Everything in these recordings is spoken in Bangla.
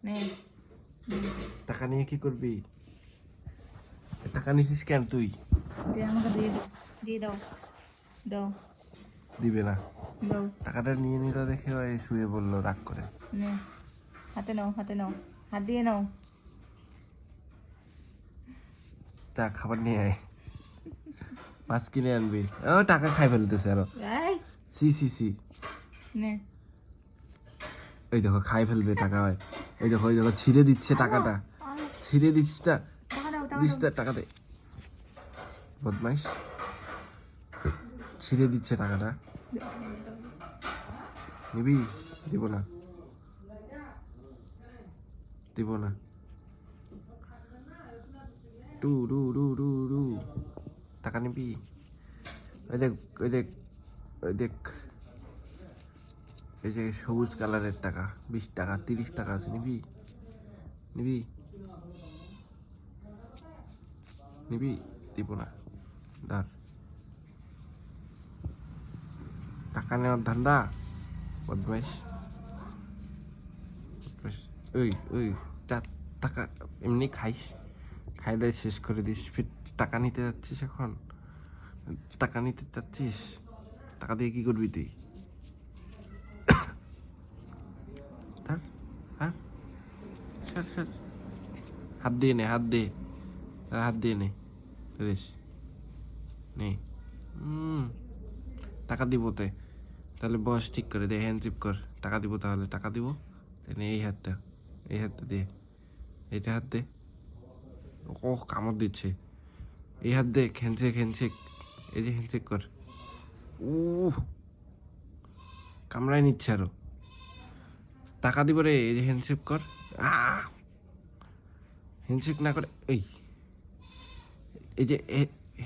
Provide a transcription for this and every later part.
নে টাকা নিয়ে কি করবি? টাকা নিছিস কেন তুই? দে আমাকে দিয়ে দাও দাও দিবে না। দাও টাকাটা নিয়ে নিল দেখে ওই শুয়ে বললো রাগ করে। নে হাতে নাও হাত দিয়ে নাও তা খাবার নিয়ে আয়, মাছ কিনে আনবি। ও টাকা খাই ফেলতেছে আরো। এই সি সি সি, নে ওই দেখো খাই ফেলবে টাকা। হয় ওই দেখো ছিঁড়ে দিচ্ছে টাকাটা, ছিঁড়ে দিচ্ছিস না, দিস না, টাকা দে। বদমাইশ, ছিঁড়ে দিচ্ছে টাকাটা। নিবি? দিব না, দিব না। টু রু রু রু রু, টাকা নিবি? ওই দেখ, ওই দেখ, ওই দেখ, এই যে সবুজ কালারের টাকা, 20 টাকা 30 টাকা আছে। নিবি? নিবি? নিবি? দিব না, ধর। টাকা নেওয়ার ধান্দা, বদমাইশ। ওই ওই টাকা এমনি খাইস, খাইলে শেষ করে দিস, ফির টাকা নিতে যাচ্ছিস এখন? টাকা নিতে চাচ্ছিস? টাকা দিয়ে কি করবি তুই? ধর, হ্যাঁ, সর সর, হাত দিয়ে নে, হাত দিয়ে, হাত দিয়ে নে, রেস নে। টাকা দিব তাহলে বস ঠিক করে দে, হ্যান্ডশিপ কর। টাকা দিব, তাহলে টাকা দিব। তাহলে এই হাতটা দিয়ে, এইটা হাত দে। ও কামড় দিচ্ছে, এই হাত দে, হ্যান্ডশেক, এই যে হ্যান্ডশেক কর। ও কামড়ায় নিচ্ছে আরো। টাকা দিব রে, এই যে হ্যান্ডশেক কর। হ্যান্ডশেক না করে এই যে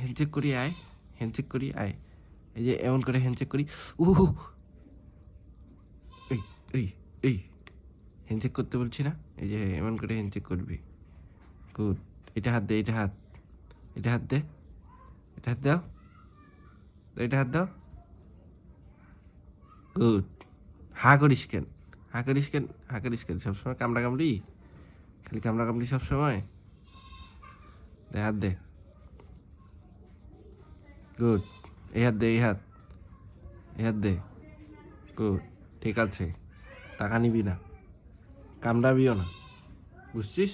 হ্যান্ডশেক করি আয়, হ্যান্ডশেক করি আয়, এই যে এমন করে হ্যান্ডশেক করি। এই এই এই হ্যান্ডশেক করতে বলছি না, এই যে এমন করে হ্যান্ডশেক করবি। গুড। এটা হাত দে, এটা হাত দে, এটা হাত দাও, এটা হাত দাও। গুড। হা করিস কেন, সবসময় কামড়া কামড়ি, খালি কামড়া কামড়ি সবসময়। দে হাত দে। গুড। এই হাত দে, এই হাত দে। গুড, ঠিক আছে। টাকা নিবি না, কামড়াবিও না, বুঝছিস?